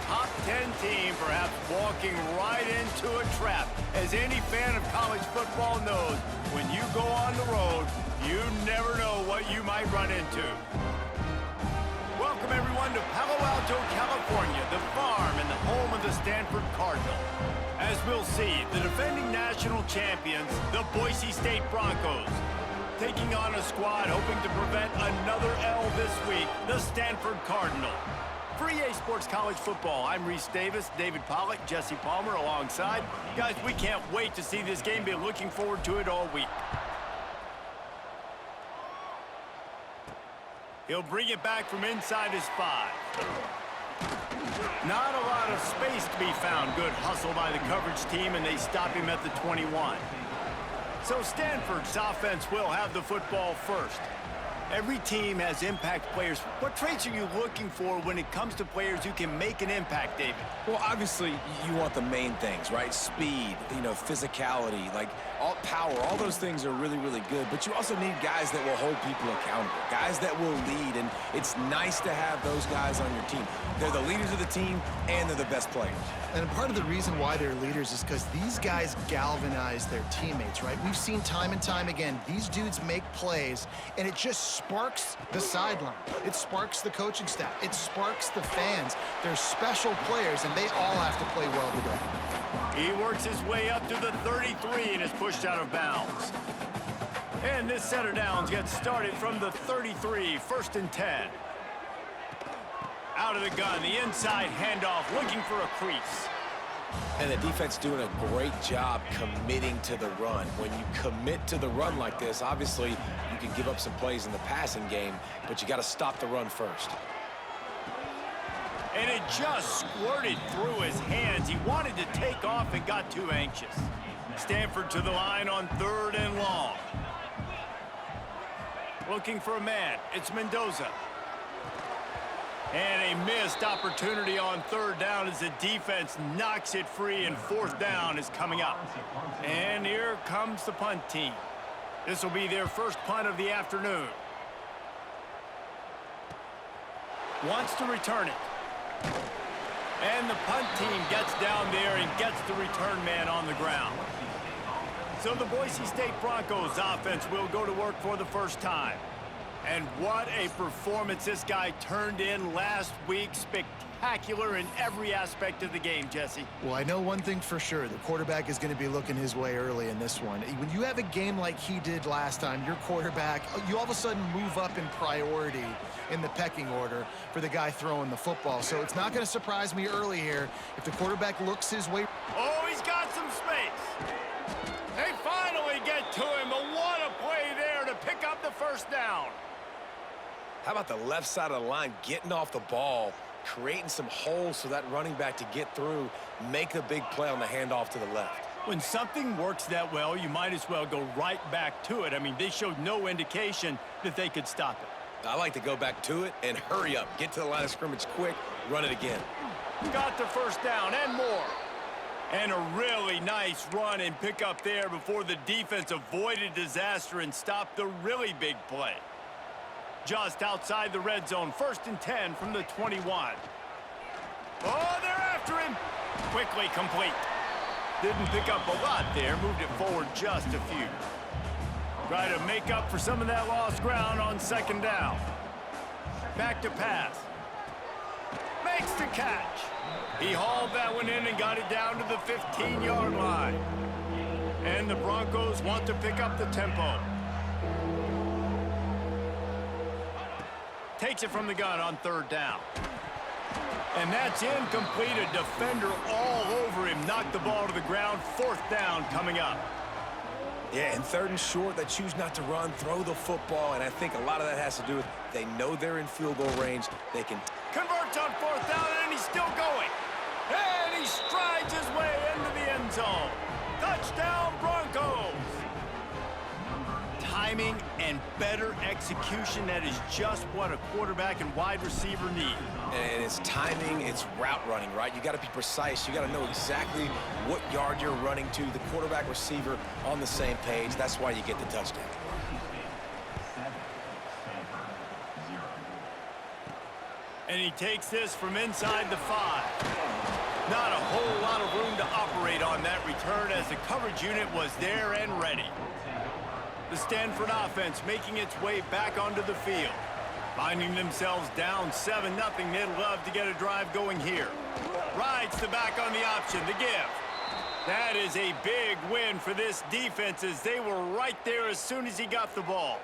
top 10 team perhaps walking right into a trap. As any fan of college football knows, when you go on the road, you never know what you might run into. Welcome, everyone, to Palo Alto, California, the farm and the home of the Stanford Cardinal. As we'll see, the defending national champions, the Boise State Broncos, taking on a squad hoping to prevent another L this week, the Stanford Cardinal. For EA Sports College Football, I'm Reese Davis, David Pollack, Jesse Palmer alongside. Guys, we can't wait to see this game. Been looking forward to it all week. He'll bring it back from inside his 5. Not a lot of space to be found. Good hustle by the coverage team, and they stop him at the 21. So Stanford's offense will have the football first. Every team has impact players. What traits are you looking for when it comes to players who can make an impact, David? Well, obviously, you want the main things, right? Speed, physicality, all power. All those things are really, really good. But you also need guys that will hold people accountable, guys that will lead. And it's nice to have those guys on your team. They're the leaders of the team, and they're the best players. And part of the reason why they're leaders is because these guys galvanize their teammates, right? We've seen time and time again, these dudes make plays, and it just sparks the sideline. It sparks the coaching staff. It sparks the fans. They're special players, and they all have to play well today. He works his way up to the 33 and is pushed out of bounds. And this set of downs gets started from the 33, 1st and 10. Out of the gun, the inside handoff, looking for a crease. And the defense doing a great job committing to the run. When you commit to the run like this, obviously you can give up some plays in the passing game, but you got to stop the run first. And it just squirted through his hands. He wanted to take off and got too anxious. Stanford to the line on 3rd and long. Looking for a man. It's Mendoza. And a missed opportunity on 3rd down as the defense knocks it free, and 4th down is coming up. And here comes the punt team. This will be their first punt of the afternoon. Wants to return it. And the punt team gets down there and gets the return man on the ground. So the Boise State Broncos offense will go to work for the first time. And what a performance this guy turned in last week. Spectacular in every aspect of the game, Jesse. Well, I know one thing for sure. The quarterback is going to be looking his way early in this one. When you have a game like he did last time, your quarterback, you all of a sudden move up in priority in the pecking order for the guy throwing the football. So it's not going to surprise me early here if the quarterback looks his way. Oh, he's got some space. They finally get to him. But what a play there to pick up the 1st down. How about the left side of the line getting off the ball, creating some holes for that running back to get through, make the big play on the handoff to the left. When something works that well, you might as well go right back to it. I mean, they showed no indication that they could stop it. I like to go back to it and hurry up. Get to the line of scrimmage quick, run it again. Got the 1st down and more. And a really nice run and pick up there before the defense avoided disaster and stopped the really big play. Just outside the red zone, 1st and 10 from the 21. Oh, they're after him. Quickly complete. Didn't pick up a lot there, moved it forward just a few. Try to make up for some of that lost ground on 2nd down. Back to pass. Makes the catch. He hauled that one in and got it down to the 15-yard line. And the Broncos want to pick up the tempo. Takes it from the gun on 3rd down. And that's incomplete. A defender all over him. Knocked the ball to the ground. 4th down coming up. Yeah, and 3rd and short, they choose not to run, throw the football, and I think a lot of that has to do with they know they're in field goal range. They can converts on 4th down, and he's still going. And he strides his way into the end zone. Touchdown, Broncos. Timing and better execution, that is just what a quarterback and wide receiver need. And it's timing, it's route running, right? You got to be precise. You got to know exactly what yard you're running to. The quarterback receiver on the same page. That's why you get the touchdown. And he takes this from inside the 5. Not a whole lot of room to operate on that return as the coverage unit was there and ready. The Stanford offense making its way back onto the field. Finding themselves down 7-0, they'd love to get a drive going here. Rides the back on the option, the give. That is a big win for this defense as they were right there as soon as he got the ball.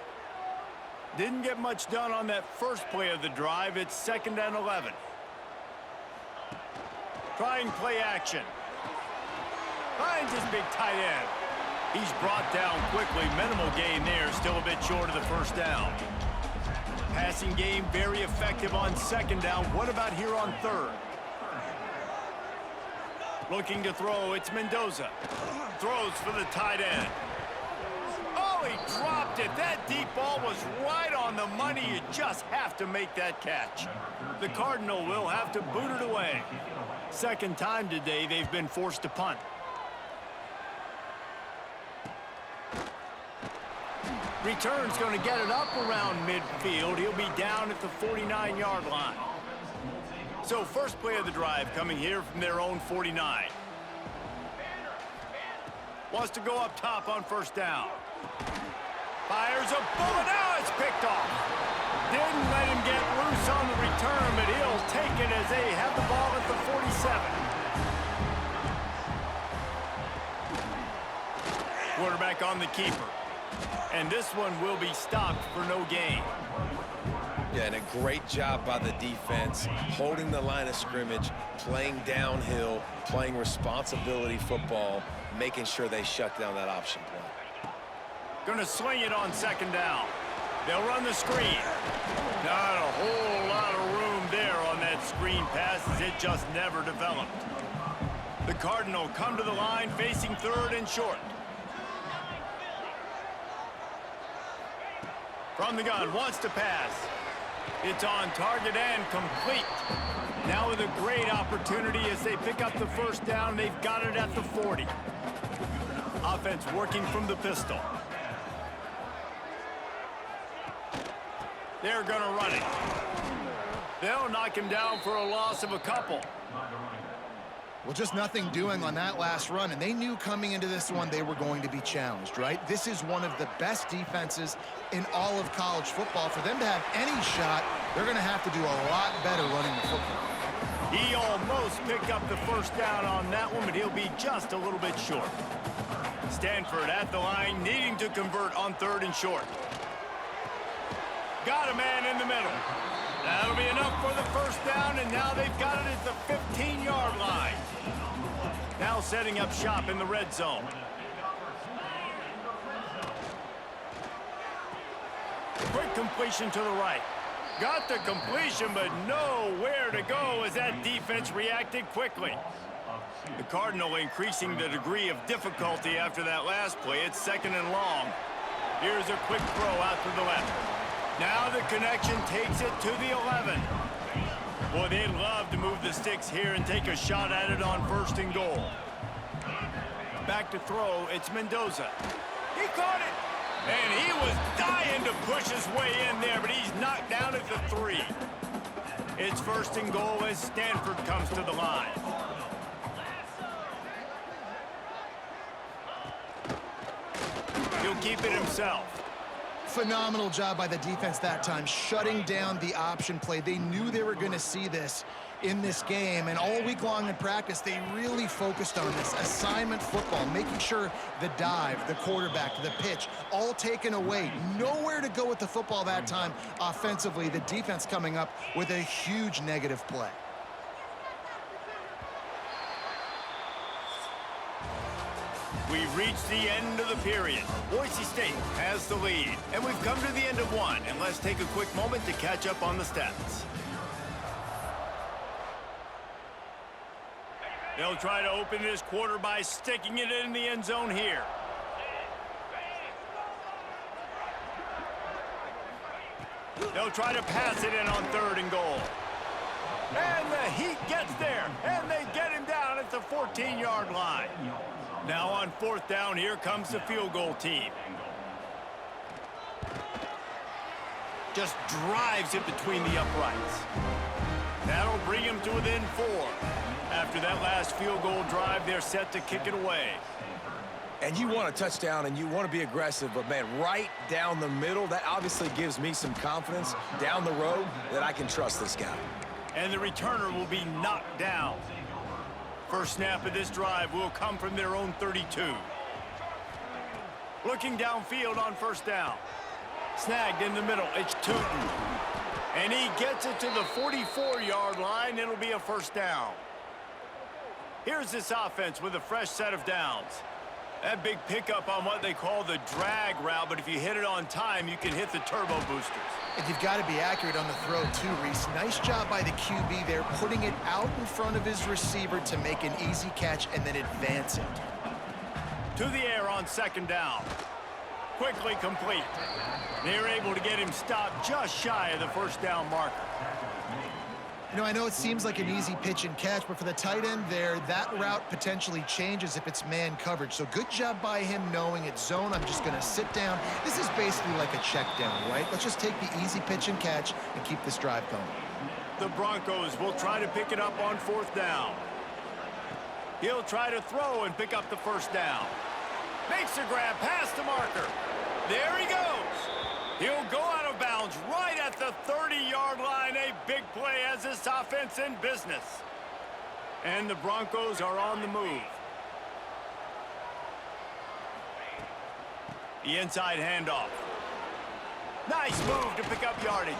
Didn't get much done on that first play of the drive. It's 2nd and 11. Trying play action. Finds his big tight end. He's brought down quickly. Minimal gain there. Still a bit short of the first down. Passing game very effective on 2nd down. What about here on 3rd? Looking to throw. It's Mendoza. Throws for the tight end. Oh, he dropped it. That deep ball was right on the money. You just have to make that catch. The Cardinal will have to boot it away. Second time today they've been forced to punt. Return's going to get it up around midfield. He'll be down at the 49-yard line. So first play of the drive coming here from their own 49. Wants to go up top on 1st down. Fires a bullet. Now it's picked off. Didn't let him get loose on the return, but he'll take it as they have the ball at the 47. Quarterback on the keeper. And this one will be stopped for no gain. Yeah, and a great job by the defense, holding the line of scrimmage, playing downhill, playing responsibility football, making sure they shut down that option play. Gonna swing it on 2nd down. They'll run the screen. Not a whole lot of room there on that screen pass as it just never developed. The Cardinal come to the line facing 3rd and short. From the gun, wants to pass. It's on target and complete. Now with a great opportunity as they pick up the 1st down. They've got it at the 40. Offense working from the pistol. They're going to run it. They'll knock him down for a loss of a couple. Well, just nothing doing on that last run, and they knew coming into this one they were going to be challenged, right? This is one of the best defenses in all of college football. For them to have any shot, they're going to have to do a lot better running the football. He almost picked up the 1st down on that one, but he'll be just a little bit short. Stanford at the line, needing to convert on 3rd and short. Got a man in the middle. That'll be enough for the 1st down, and now they've got it at the 15-yard line. Now setting up shop in the red zone. Quick completion to the right. Got the completion, but nowhere to go as that defense reacted quickly. The Cardinal increasing the degree of difficulty after that last play. It's 2nd and long. Here's a quick throw out to the left. Now the connection takes it to the 11. Boy, they'd love to move the sticks here and take a shot at it on 1st and goal. Back to throw, it's Mendoza. He caught it, and he was dying to push his way in there, but he's knocked down at the 3. It's 1st and goal as Stanford comes to the line. He'll keep it himself. Phenomenal job by the defense that time, shutting down the option play. They knew they were going to see this in this game, and all week long in practice, they really focused on this assignment football, making sure the dive, the quarterback, the pitch, all taken away. Nowhere to go with the football that time offensively. The defense coming up with a huge negative play. We've reached the end of the period. Boise State has the lead, and we've come to the end of one. And let's take a quick moment to catch up on the stats. They'll try to open this quarter by sticking it in the end zone here. They'll try to pass it in on 3rd and goal. And the Heat gets there, and they get him down at the 14-yard line. Now on 4th down, here comes the field goal team. Just drives it between the uprights. That'll bring him to within 4. After that last field goal drive, they're set to kick it away. And you want a touchdown and you want to be aggressive, but, man, right down the middle, that obviously gives me some confidence down the road that I can trust this guy. And the returner will be knocked down. First snap of this drive will come from their own 32. Looking downfield on first down. Snagged in the middle. It's Tootin. And he gets it to the 44-yard line. It'll be a first down. Here's this offense with a fresh set of downs. That big pickup on what they call the drag route, but if you hit it on time, you can hit the turbo boosters. And you've got to be accurate on the throw, too, Reese. Nice job by the QB there, putting it out in front of his receiver to make an easy catch and then advance it. To the air on second down. Quickly complete. They're able to get him stopped just shy of the first down marker. You know, I know it seems like an easy pitch and catch, but for the tight end there, that route potentially changes if it's man coverage. So good job by him knowing it's zone. I'm just going to sit down. This is basically like a check down, right? Let's just take the easy pitch and catch and keep this drive going. The Broncos will try to pick it up on fourth down. He'll try to throw and pick up the first down. Makes a grab past the marker. There he goes. He'll go out of bounds right at the 30-yard line. A big play as this offense in business. And the Broncos are on the move. The inside handoff. Nice move to pick up yardage.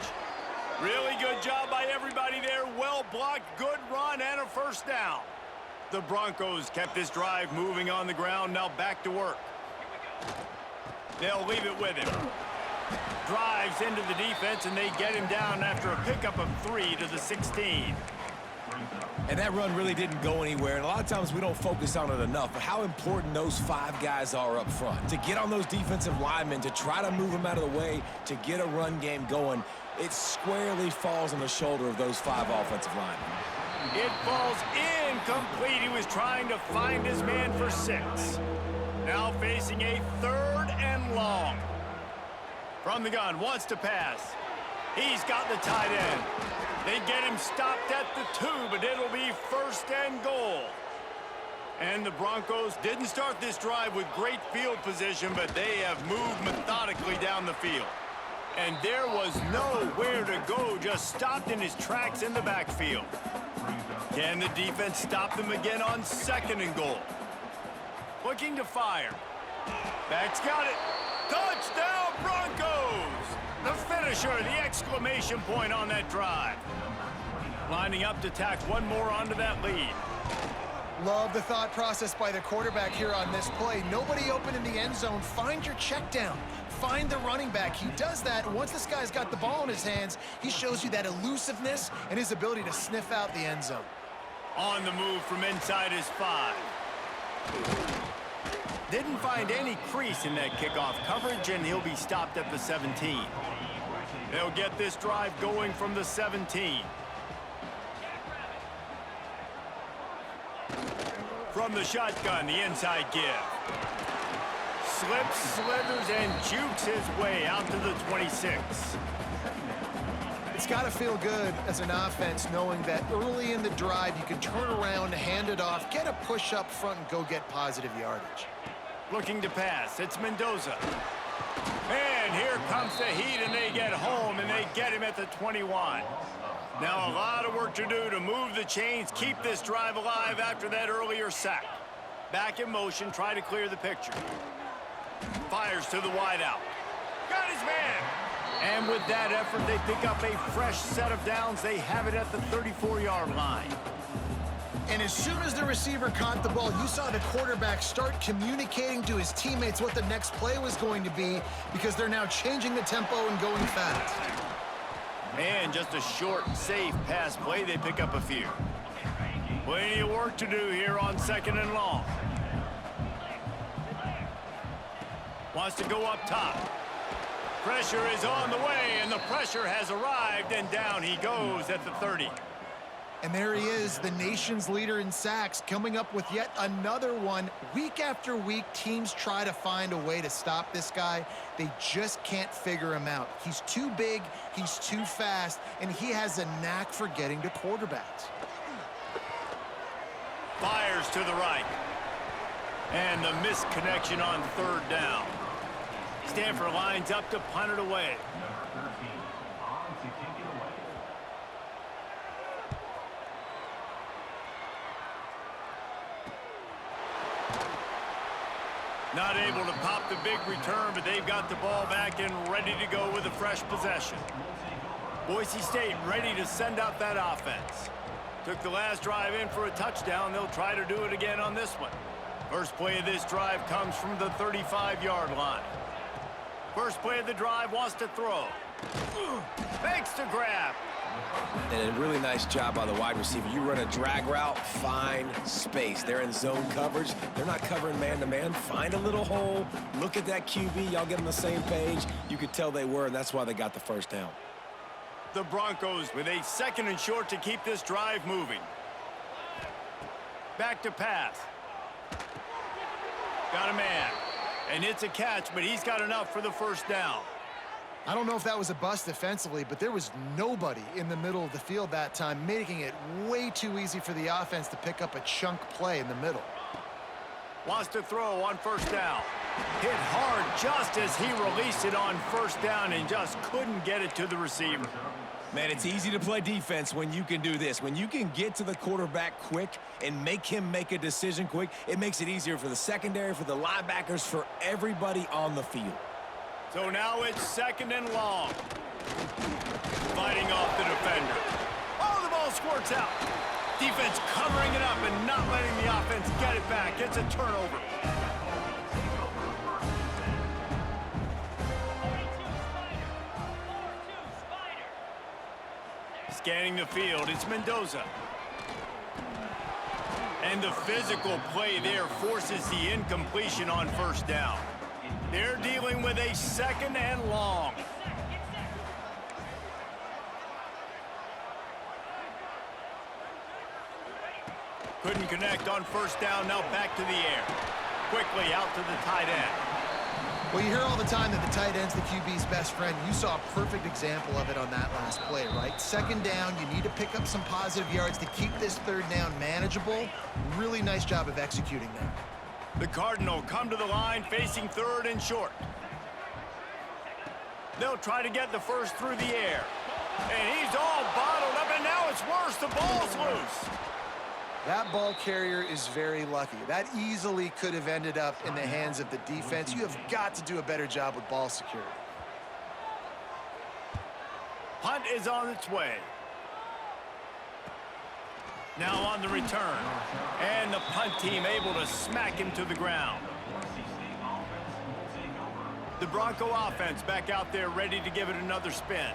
Really good job by everybody there. Well blocked, good run, and a first down. The Broncos kept this drive moving on the ground. Now back to work. They'll leave it with him. Drives into the defense, and they get him down after a pickup of 3 to the 16. And that run really didn't go anywhere, and a lot of times we don't focus on it enough, but how important those 5 guys are up front. To get on those defensive linemen, to try to move them out of the way, to get a run game going, it squarely falls on the shoulder of those 5 offensive linemen. It falls incomplete. He was trying to find his man for 6. Now facing a 3rd and long. From the gun, wants to pass. He's got the tight end. They get him stopped at the 2, but it'll be 1st and goal. And the Broncos didn't start this drive with great field position, but they have moved methodically down the field. And there was nowhere to go, just stopped in his tracks in the backfield. Can the defense stop them again on 2nd and goal? Looking to fire. Back's got it. Touchdown, Broncos! The finisher, the exclamation point on that drive. Lining up to tack one more onto that lead. Love the thought process by the quarterback here on this play. Nobody open in the end zone. Find your check down. Find the running back. He does that, and once this guy's got the ball in his hands, he shows you that elusiveness and his ability to sniff out the end zone. On the move from inside his 5. Didn't find any crease in that kickoff coverage, and he'll be stopped at the 17. They'll get this drive going from the 17. From the shotgun, the inside give. Slips, slithers, and jukes his way out to the 26. It's got to feel good as an offense knowing that early in the drive you can turn around, hand it off, get a push up front, and go get positive yardage. Looking to pass. It's Mendoza. And here comes the heat, and they get home, and they get him at the 21. Now a lot of work to do to move the chains, keep this drive alive after that earlier sack. Back in motion, try to clear the picture. Fires to the wideout. Got his man. And with that effort, they pick up a fresh set of downs. They have it at the 34-yard line. And as soon as the receiver caught the ball, you saw the quarterback start communicating to his teammates what the next play was going to be, because they're now changing the tempo and going fast. And just a short, safe pass play. They pick up a few. Plenty of work to do here on 2nd and long. Wants to go up top. Pressure is on the way, and the pressure has arrived, and down he goes at the 30. And there he is, the nation's leader in sacks, coming up with yet another one. Week after week, teams try to find a way to stop this guy. They just can't figure him out. He's too big, he's too fast, and he has a knack for getting to quarterbacks. Fires to the right. And the missed connection on third down. Stanford lines up to punt it away. Not able to pop the big return, but they've got the ball back and ready to go with a fresh possession. Boise State ready to send out that offense. Took the last drive in for a touchdown. They'll try to do it again on this one. First play of this drive comes from the 35-yard line. First play of the drive, wants to throw. Makes the grab. And a really nice job by the wide receiver. You run a drag route, find space. They're in zone coverage. They're not covering man-to-man. Find a little hole. Look at that QB. Y'all get on the same page. You could tell they were, and that's why they got the first down. The Broncos with a 2nd and short to keep this drive moving. Back to pass. Got a man. And it's a catch, but he's got enough for the first down. I don't know if that was a bust defensively, but there was nobody in the middle of the field that time, making it way too easy for the offense to pick up a chunk play in the middle. Wants to throw on first down. Hit hard just as he released it on first down and just couldn't get it to the receiver. Man, it's easy to play defense when you can do this. When you can get to the quarterback quick and make him make a decision quick, it makes it easier for the secondary, for the linebackers, for everybody on the field. So now it's 2nd and long. Fighting off the defender. Oh, the ball squirts out. Defense covering it up and not letting the offense get it back. It's a turnover. Scanning the field, it's Mendoza. And the physical play there forces the incompletion on first down. They're dealing with a 2nd and long. Couldn't connect on first down, now back to the air. Quickly out to the tight end. Well, you hear all the time that the tight end's the QB's best friend. You saw a perfect example of it on that last play, right? 2nd down, you need to pick up some positive yards to keep this 3rd down manageable. Really nice job of executing that. The Cardinal come to the line facing 3rd and short. They'll try to get the first through the air. And he's all bottled up, and now it's worse. The ball's loose. That ball carrier is very lucky. That easily could have ended up in the hands of the defense. You have got to do a better job with ball security. Punt is on its way. Now on the return. And the punt team able to smack him to the ground. The Bronco offense back out there ready to give it another spin.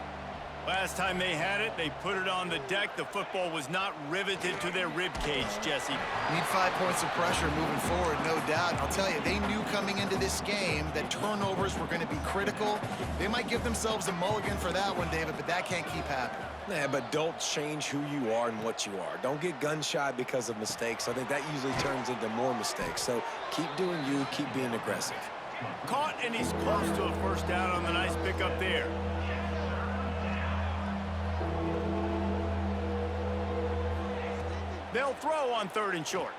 Last time they had it, they put it on the deck. The football was not riveted to their rib cage, Jesse. Need 5 points of pressure moving forward, no doubt. I'll tell you, they knew coming into this game that turnovers were going to be critical. They might give themselves a mulligan for that one, David, but that can't keep happening. Yeah, but don't change who you are and what you are. Don't get gun-shy because of mistakes. I think that usually turns into more mistakes. So keep doing you, keep being aggressive. Caught, and he's close to a first down on the nice pickup there. They'll throw on 3rd and short.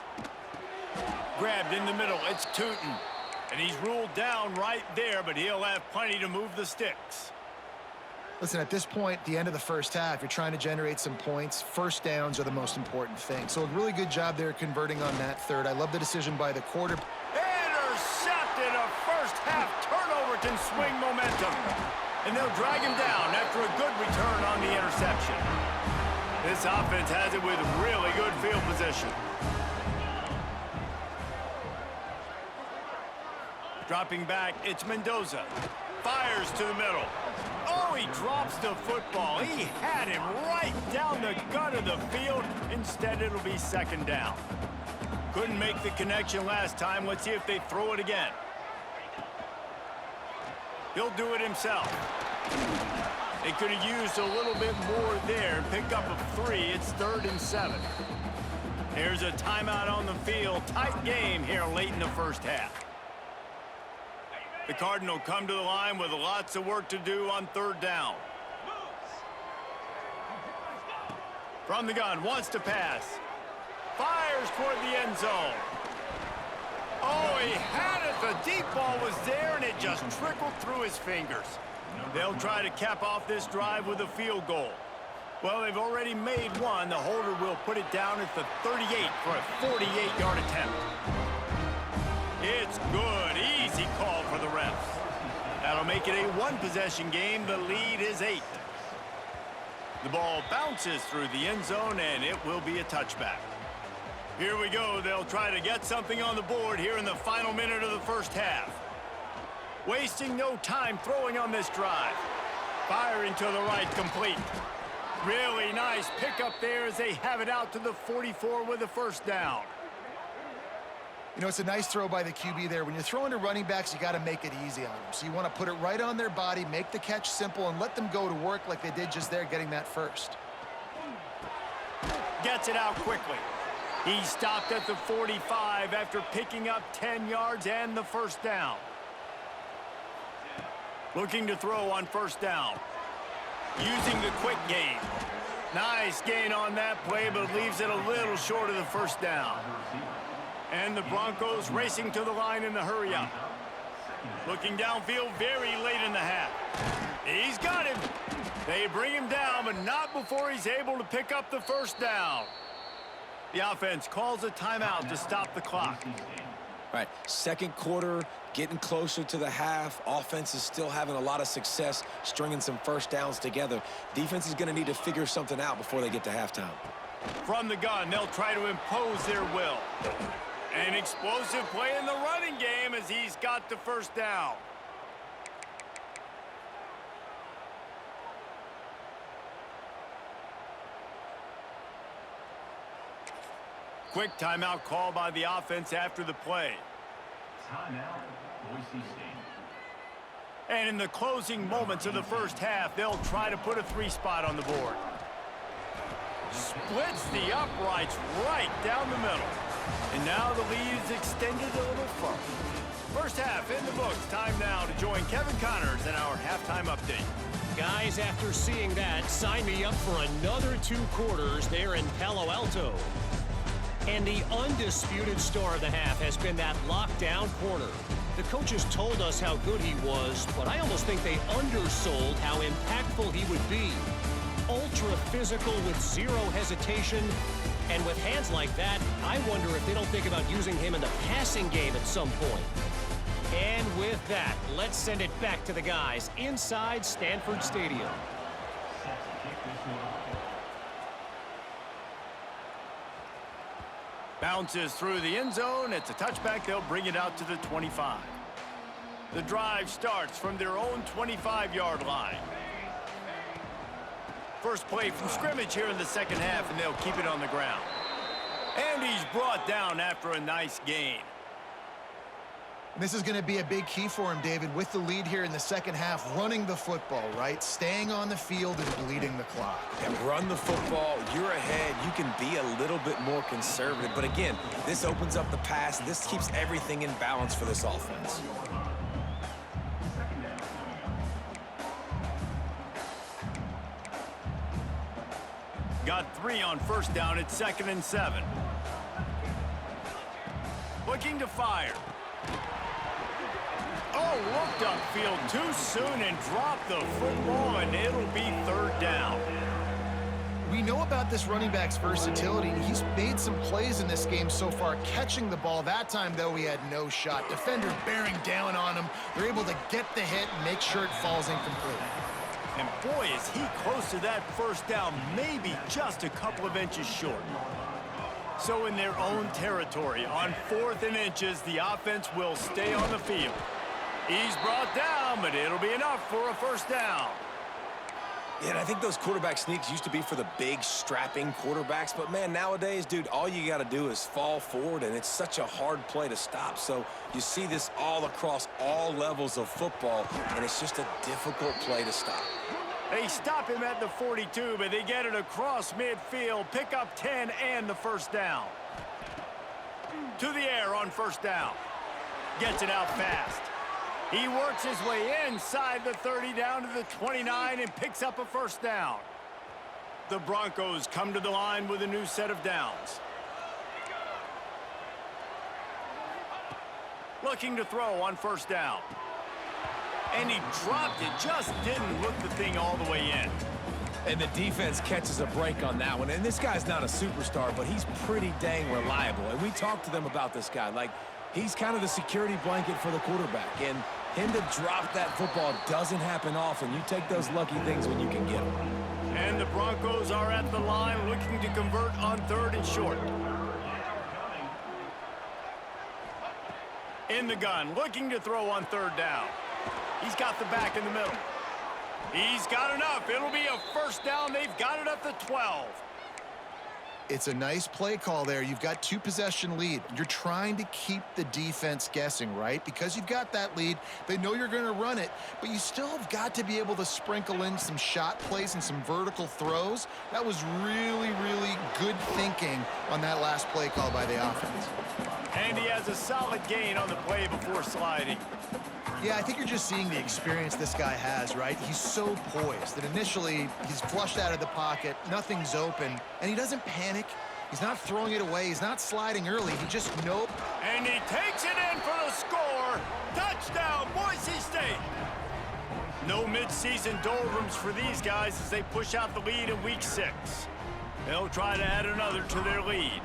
Grabbed in the middle, it's Tootin. And he's ruled down right there, but he'll have plenty to move the sticks. Listen, at this point, the end of the first half, you're trying to generate some points. First downs are the most important thing. So a really good job there converting on that 3rd. I love the decision by the quarterback. Intercepted. A first half turnover can swing momentum. And they'll drag him down after a good return on the interception. This offense has it with really good field position. Dropping back, it's Mendoza. Fires to the middle. Oh, he drops the football. He had him right down the gut of the field. Instead, it'll be 2nd down. Couldn't make the connection last time. Let's see if they throw it again. He'll do it himself. They could have used a little bit more there and pick up a 3. It's 3rd and 7. Here's a timeout on the field. Tight game here late in the first half. The Cardinal come to the line with lots of work to do on 3rd down. From the gun, wants to pass. Fires toward the end zone. Oh, he had it. The deep ball was there, and it just trickled through his fingers. They'll try to cap off this drive with a field goal. Well, they've already made one. The holder will put it down at the 38 for a 48-yard attempt. It's good. Easy call for the refs. That'll make it a one-possession game. The lead is 8. The ball bounces through the end zone, and it will be a touchback. Here we go. They'll try to get something on the board here in the final minute of the first half. Wasting no time throwing on this drive. Firing to the right, complete. Really nice pickup there as they have it out to the 44 with a first down. You know, it's a nice throw by the QB there. When you're throwing to running backs, you got to make it easy on them. So you want to put it right on their body, make the catch simple, and let them go to work like they did just there, getting that first. Gets it out quickly. He stopped at the 45 after picking up 10 yards and the first down. Looking to throw on first down. Using the quick game. Nice gain on that play, but leaves it a little short of the first down. And the Broncos racing to the line in the hurry up. Looking downfield very late in the half. He's got him. They bring him down, but not before he's able to pick up the first down. The offense calls a timeout to stop the clock. All right, second quarter, getting closer to the half. Offense is still having a lot of success stringing some first downs together. Defense is going to need to figure something out before they get to halftime. From the gun, they'll try to impose their will. An explosive play in the running game as he's got the first down. Quick timeout call by the offense after the play. Timeout, Boise State. And in the closing moments of the first half, they'll try to put a 3-spot on the board. Splits the uprights right down the middle. And now the lead is extended a little further. First half in the books. Time now to join Kevin Connors in our halftime update. Guys, after seeing that, sign me up for another 2 quarters there in Palo Alto. And the undisputed star of the half has been that lockdown corner. The coaches told us how good he was, but I almost think they undersold how impactful he would be. Ultra physical with zero hesitation. And with hands like that, I wonder if they don't think about using him in the passing game at some point. And with that, let's send it back to the guys inside Stanford Stadium. Bounces through the end zone. It's a touchback. They'll bring it out to the 25. The drive starts from their own 25-yard line. First play from scrimmage here in the second half, and they'll keep it on the ground. And he's brought down after a nice gain. This is going to be a big key for him, David, with the lead here in the second half, running the football, right? Staying on the field and bleeding the clock. And run the football. You're ahead. You can be a little bit more conservative. But again, this opens up the pass. This keeps everything in balance for this offense. Got 3 on first down. It's 2nd and 7. Looking to fire. Oh, looked upfield too soon and dropped the football, and it'll be 3rd down. We know about this running back's versatility, and he's made some plays in this game so far, catching the ball. That time, though, he had no shot. Defender bearing down on him. They're able to get the hit and make sure it falls incomplete. And boy, is he close to that first down, maybe just a couple of inches short. So in their own territory, on 4th and inches, the offense will stay on the field. He's brought down, but it'll be enough for a first down. Yeah, and I think those quarterback sneaks used to be for the big, strapping quarterbacks. But, man, nowadays, dude, all you got to do is fall forward, and it's such a hard play to stop. So you see this all across all levels of football, and it's just a difficult play to stop. They stop him at the 42, but they get it across midfield, pick up 10 and the first down. To the air on first down. Gets it out fast. He works his way inside the 30 down to the 29 and picks up a first down. The Broncos come to the line with a new set of downs. Looking to throw on first down. And he dropped it, just didn't look the thing all the way in. And the defense catches a break on that one. And this guy's not a superstar, but he's pretty dang reliable. And we talked to them about this guy. Like, he's kind of the security blanket for the quarterback. And him to drop that football doesn't happen often. You take those lucky things when you can get them. And the Broncos are at the line looking to convert on third and short. In the gun, looking to throw on third down. He's got the back in the middle. He's got enough. It'll be a first down. They've got it at the 12. It's a nice play call there. You've got 2-possession lead. You're trying to keep the defense guessing, right? Because you've got that lead. They know you're going to run it, but you still have got to be able to sprinkle in some shot plays and some vertical throws. That was really, really good thinking on that last play call by the offense. And he has a solid gain on the play before sliding. Yeah, I think you're just seeing the experience this guy has, right? He's so poised that initially he's flushed out of the pocket, nothing's open, and he doesn't panic. He's not throwing it away. He's not sliding early. He just nope. And he takes it in for the score. Touchdown, Boise State. No midseason doldrums for these guys as they push out the lead in week 6. They'll try to add another to their lead.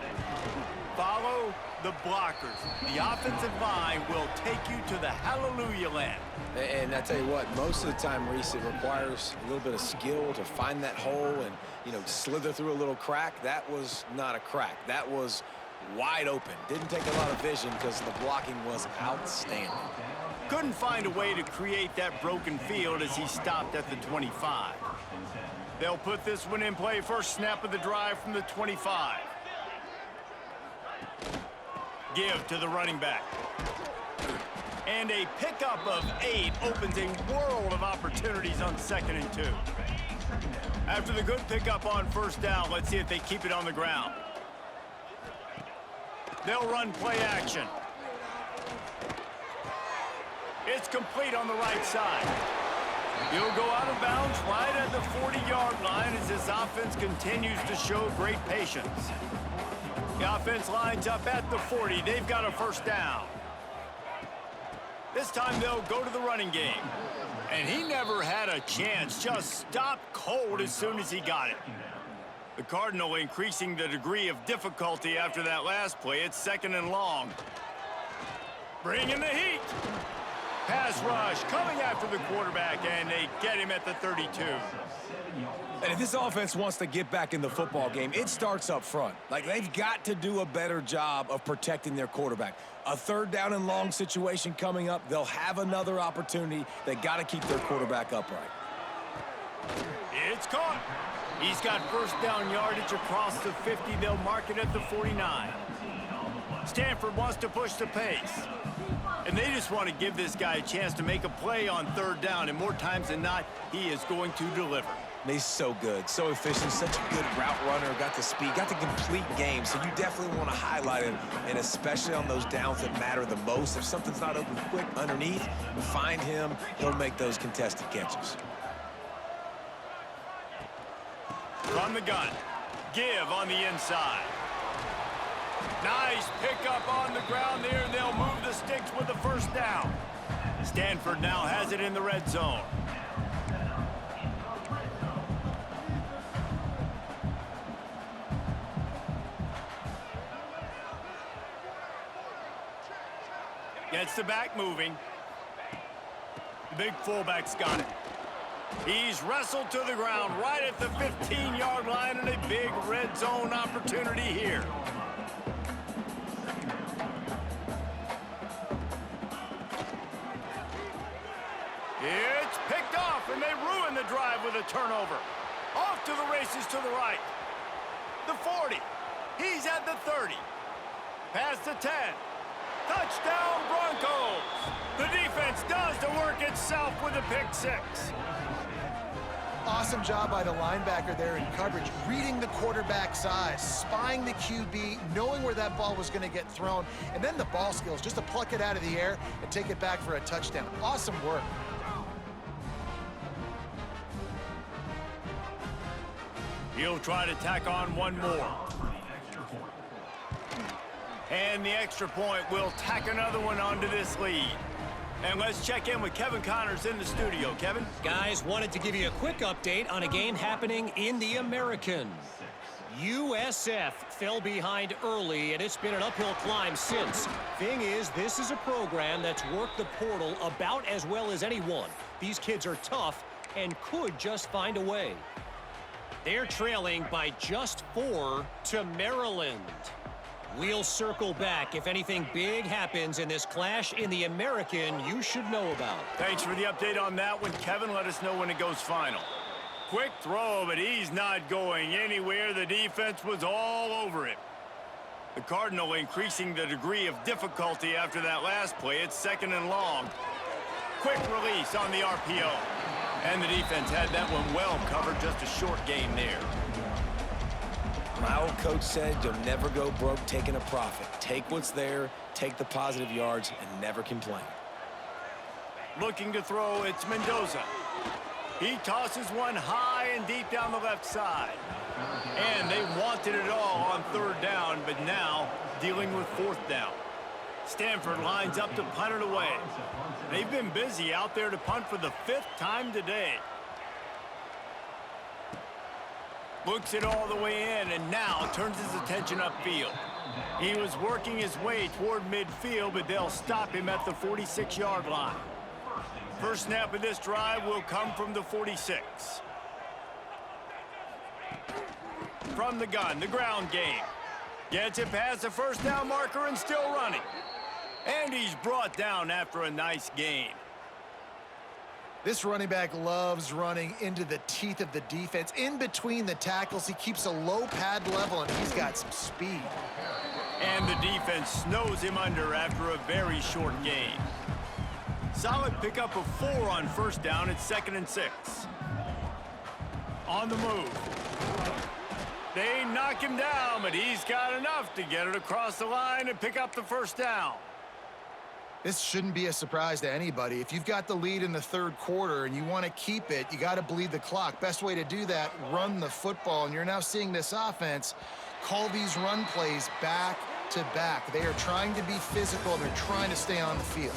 Follow the blockers. The offensive line will take you to the hallelujah land. And I tell you what, most of the time, Reese, it requires a little bit of skill to find that hole and, you know, slither through a little crack. That was not a crack. That was wide open. Didn't take a lot of vision because the blocking was outstanding. Couldn't find a way to create that broken field as he stopped at the 25. They'll put this one in play. First snap of the drive from the 25. Give to the running back. And a pickup of 8 opens a world of opportunities on 2nd and 2. After the good pickup on first down, let's see if they keep it on the ground. They'll run play action. It's complete on the right side. He'll go out of bounds right at the 40-yard line as this offense continues to show great patience. The offense lines up at the 40. They've got a first down. This time they'll go to the running game. And he never had a chance. Just stopped cold as soon as he got it. The Cardinal increasing the degree of difficulty after that last play. It's 2nd and long. Bringing the heat. Pass rush coming after the quarterback, and they get him at the 32. And if this offense wants to get back in the football game, it starts up front. Like, they've got to do a better job of protecting their quarterback. A 3rd down and long situation coming up. They'll have another opportunity. They got to keep their quarterback upright. It's caught. He's got first down yardage across the 50. They'll mark it at the 49. Stanford wants to push the pace. And they just want to give this guy a chance to make a play on 3rd down. And more times than not, he is going to deliver. He's so good, so efficient, such a good route runner, got the speed, got the complete game. So you definitely want to highlight him, and especially on those downs that matter the most. If something's not open quick underneath, find him. He'll make those contested catches. From the gun. Give on the inside. Nice pickup on the ground there. They'll move the sticks with the first down. Stanford now has it in the red zone. Gets the back moving. The big fullback's got it. He's wrestled to the ground right at the 15-yard line, and a big red zone opportunity here. It's picked off, and they ruin the drive with a turnover. Off to the races to the right. The 40. He's at the 30. Past the 10. Touchdown, Broncos! The defense does the work itself with a pick 6. Awesome job by the linebacker there in coverage, reading the quarterback's eyes, spying the QB, knowing where that ball was going to get thrown, and then the ball skills, just to pluck it out of the air and take it back for a touchdown. Awesome work. He'll try to tack on one more. And the extra point will tack another one onto this lead. And let's check in with Kevin Connors in the studio. Kevin? Guys, wanted to give you a quick update on a game happening in the American. USF fell behind early, and it's been an uphill climb since. Thing is, this is a program that's worked the portal about as well as anyone. These kids are tough and could just find a way. They're trailing by just 4 to Maryland. We'll circle back if anything big happens in this clash in the American you should know about. Thanks for the update on that one, Kevin. Let us know when it goes final. Quick throw, but he's not going anywhere. The defense was all over it. The Cardinal increasing the degree of difficulty after that last play. It's 2nd and long. Quick release on the RPO. And the defense had that one well covered. Just a short gain there. My old coach said you'll never go broke taking a profit. Take what's there, take the positive yards, and never complain. Looking to throw, it's Mendoza. He tosses one high and deep down the left side. And they wanted it all on 3rd down, but now dealing with 4th down. Stanford lines up to punt it away. They've been busy out there to punt for the 5th time today. Looks it all the way in and now turns his attention upfield. He was working his way toward midfield, but they'll stop him at the 46-yard line. First snap of this drive will come from the 46. From the gun, the ground game. Gets it past the 1st down marker and still running. And he's brought down after a nice gain. This running back loves running into the teeth of the defense. In between the tackles, he keeps a low pad level, and he's got some speed. And the defense snows him under after a very short gain. Solid pickup of 4 on 1st down. It's 2nd and 6. On the move. They knock him down, but he's got enough to get it across the line and pick up the 1st down. This shouldn't be a surprise to anybody. If you've got the lead in the 3rd quarter and you want to keep it, you got to bleed the clock. Best way to do that, run the football. And you're now seeing this offense call these run plays back to back. They are trying to be physical, and they're trying to stay on the field.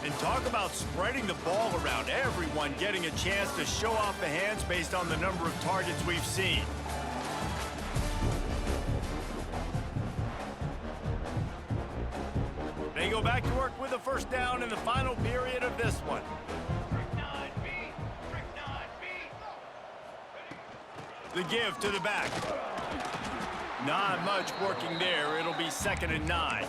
And talk about spreading the ball around. Everyone getting a chance to show off the hands based on the number of targets we've seen. They go back to work with a 1st down in the final period of this one. The give to the back. Not much working there. It'll be 2nd and 9.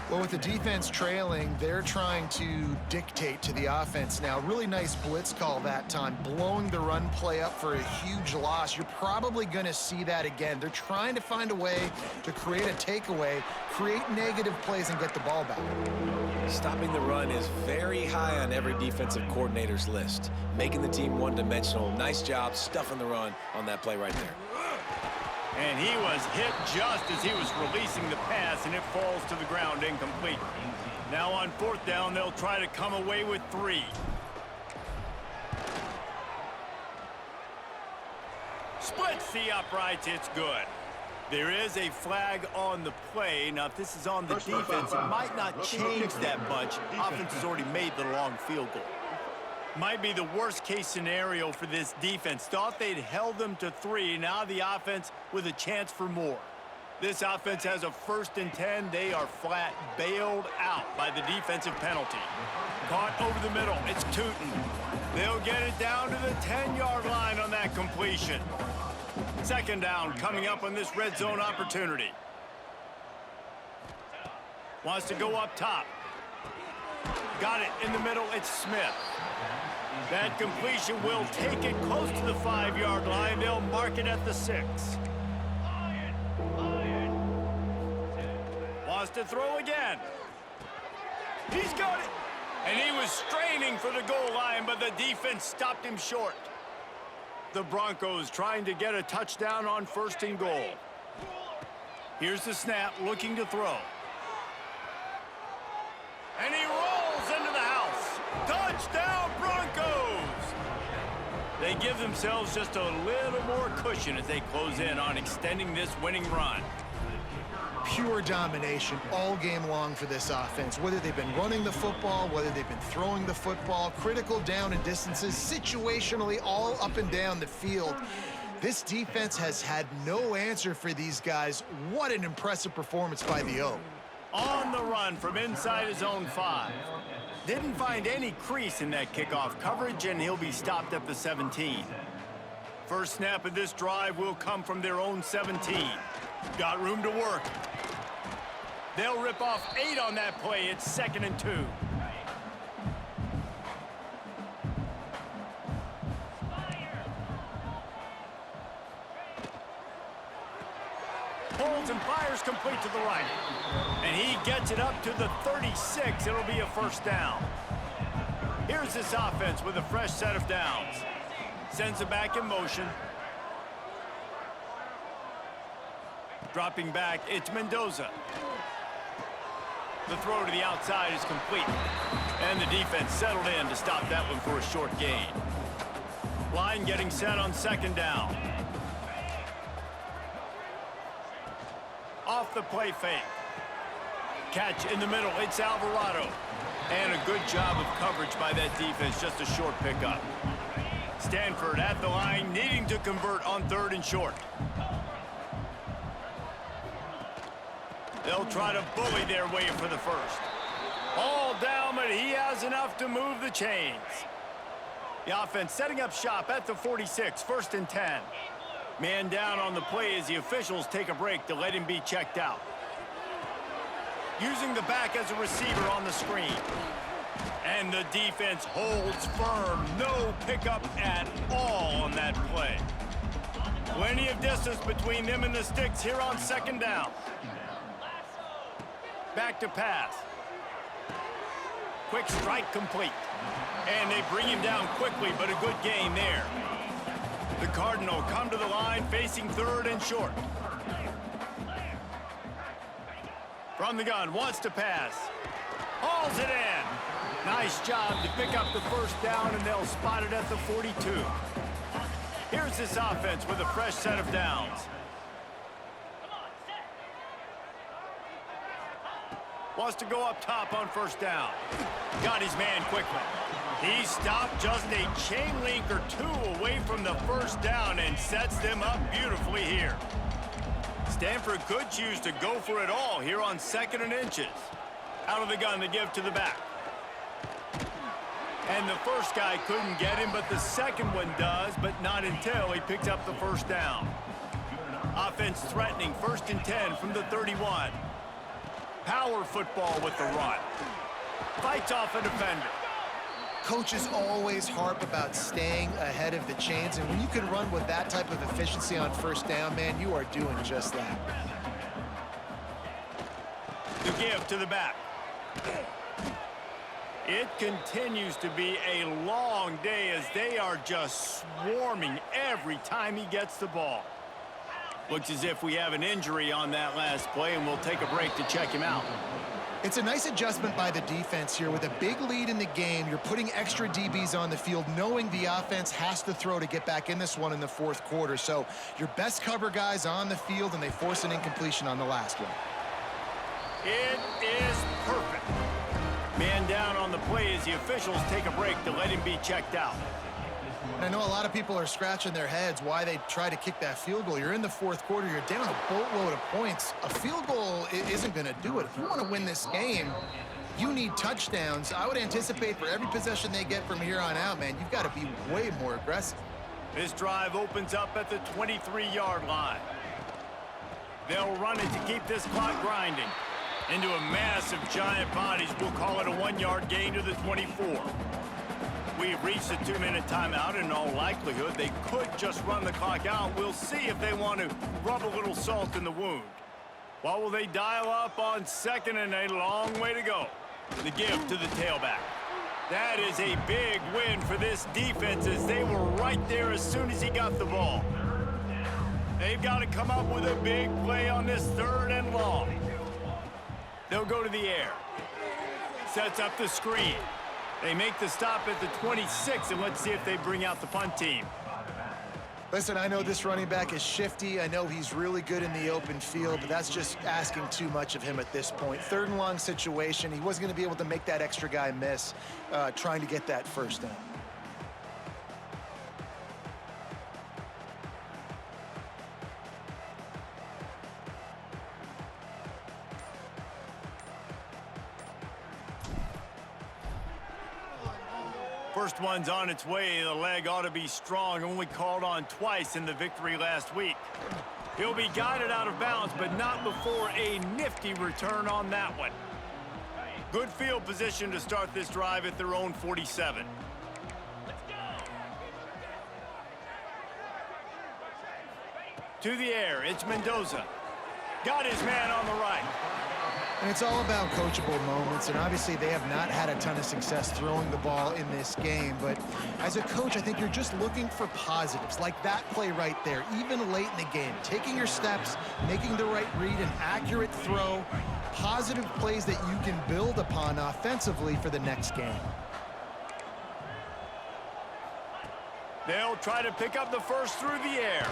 Well, with the defense trailing, they're trying to dictate to the offense now. Really nice blitz call that time, blowing the run play up for a huge loss. You're probably going to see that again. They're trying to find a way to create a takeaway, create negative plays, and get the ball back. Stopping the run is very high on every defensive coordinator's list. Making the team one-dimensional. Nice job stuffing the run on that play right there. And he was hit just as he was releasing the pass, and it falls to the ground incomplete. Now on 4th down, they'll try to come away with 3. Splits the uprights, it's good. There is a flag on the play. Now, if this is on the defense, it might not change that much. Offense has already made the long field goal. Might be the worst-case scenario for this defense. Thought they'd held them to 3. Now the offense with a chance for more. This offense has a 1st and 10. They are flat bailed out by the defensive penalty. Caught over the middle. It's Tootin. They'll get it down to the 10-yard line on that completion. 2nd down coming up on this red zone opportunity. Wants to go up top. Got it in the middle. It's Smith. That completion will take it close to the 5-yard line. They'll mark it at the 6. Wants to throw again. He's got it. And he was straining for the goal line, but the defense stopped him short. The Broncos trying to get a touchdown on 1st and goal. Here's the snap, looking to throw. And he rolls into the house. Touchdown, Broncos! They give themselves just a little more cushion as they close in on extending this winning run. Pure domination all game long for this offense. Whether they've been running the football, whether they've been throwing the football, critical down and distances, situationally all up and down the field. This defense has had no answer for these guys. What an impressive performance by the O. On the run from inside his own 5. Didn't find any crease in that kickoff coverage, and he'll be stopped at the 17. First snap of this drive will come from their own 17. Got room to work. They'll rip off 8 on that play. It's 2nd and 2. Pulls and fires complete to the right. And he gets it up to the 36. It'll be a 1st down. Here's this offense with a fresh set of downs. Sends it back in motion. Dropping back, it's Mendoza. The throw to the outside is complete. And the defense settled in to stop that one for a short gain. Line getting set on 2nd down. Off the play fake. Catch in the middle, it's Alvarado. And a good job of coverage by that defense, just a short pickup. Stanford at the line, needing to convert on 3rd and short. They'll try to bully their way for the 1st. All down, but he has enough to move the chains. The offense setting up shop at the 46, 1st and 10. Man down on the play as the officials take a break to let him be checked out. Using the back as a receiver on the screen. And the defense holds firm. No pickup at all on that play. Plenty of distance between them and the sticks here on 2nd down. Back to pass. Quick strike complete. And they bring him down quickly, but a good gain there. The Cardinal come to the line facing 3rd and short. From the gun, wants to pass. Hauls it in. Nice job to pick up the 1st down, and they'll spot it at the 42. Here's this offense with a fresh set of downs. Wants to go up top on 1st down. Got his man quickly. He stopped just a chain link or 2 away from the 1st down and sets them up beautifully here. Stanford could choose to go for it all here on 2nd and inches. Out of the gun to give to the back. And the first guy couldn't get him, but the second one does, but not until he picks up the 1st down. Offense threatening, 1st and 10 from the 31. Power football with the run. Fights off a defender. Coaches always harp about staying ahead of the chains, and when you can run with that type of efficiency on 1st down, man, you are doing just that. To give to the back. It continues to be a long day as they are just swarming every time he gets the ball. Looks as if we have an injury on that last play, and we'll take a break to check him out. It's a nice adjustment by the defense here. With a big lead in the game, you're putting extra DBs on the field, knowing the offense has to throw to get back in this one in the 4th quarter. So your best cover guys on the field, and they force an incompletion on the last one. It is perfect. Man down on the play as the officials take a break to let him be checked out. And I know a lot of people are scratching their heads why they try to kick that field goal. You're in the 4th quarter. You're down a boatload of points. A field goal isn't going to do it. If you want to win this game, you need touchdowns. I would anticipate for every possession they get from here on out, man, you've got to be way more aggressive. This drive opens up at the 23-yard line. They'll run it to keep this clock grinding. Into a mass of giant bodies. We'll call it a 1-yard gain to the 24. We've reached a 2-minute timeout, and in all likelihood, they could just run the clock out. We'll see if they want to rub a little salt in the wound. What will they dial up on 2nd and a long way to go? The give to the tailback. That is a big win for this defense as they were right there as soon as he got the ball. They've got to come up with a big play on this 3rd and long. They'll go to the air. Sets up the screen. They make the stop at the 26, and let's see if they bring out the punt team. Listen, I know this running back is shifty. I know he's really good in the open field, but that's just asking too much of him at this point. 3rd and long situation. He wasn't going to be able to make that extra guy miss trying to get that 1st down. First one's on its way. The leg ought to be strong. Only called on twice in the victory last week. He'll be guided out of bounds, but not before a nifty return on that one. Good field position to start this drive at their own 47. To the air, it's Mendoza. Got his man on the right. And it's all about coachable moments, and obviously they have not had a ton of success throwing the ball in this game, but as a coach, I think you're just looking for positives, like that play right there, even late in the game, taking your steps, making the right read, an accurate throw, positive plays that you can build upon offensively for the next game. They'll try to pick up the first through the air.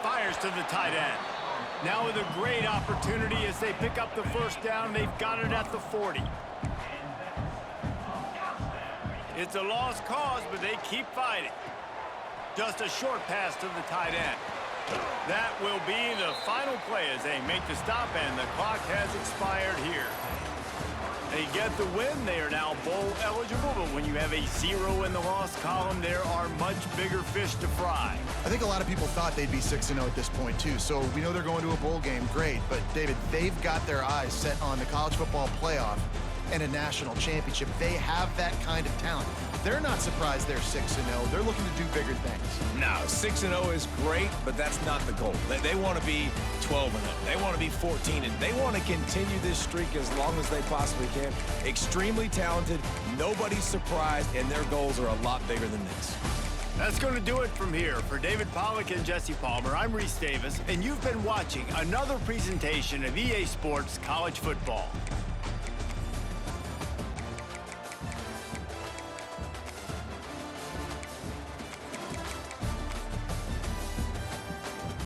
Fires to the tight end. Now with a great opportunity as they pick up the 1st down. They've got it at the 40. It's a lost cause, but they keep fighting. Just a short pass to the tight end. That will be the final play as they make the stop, and the clock has expired here. They get the win. They are now bowl eligible, but when you have a 0 in the loss column, there are much bigger fish to fry. I think a lot of people thought they'd be 6-0 at this point, too. So we know they're going to a bowl game. Great. But, David, they've got their eyes set on the college football playoff and a national championship. They have that kind of talent. They're not surprised they're 6-0. They're looking to do bigger things. No, 6-0 is great, but that's not the goal. They want to be 12-0. They want to be 14-0. They want to continue this streak as long as they possibly can. Extremely talented. Nobody's surprised, and their goals are a lot bigger than this. That's going to do it from here. For David Pollack and Jesse Palmer, I'm Reese Davis, and you've been watching another presentation of EA Sports College Football.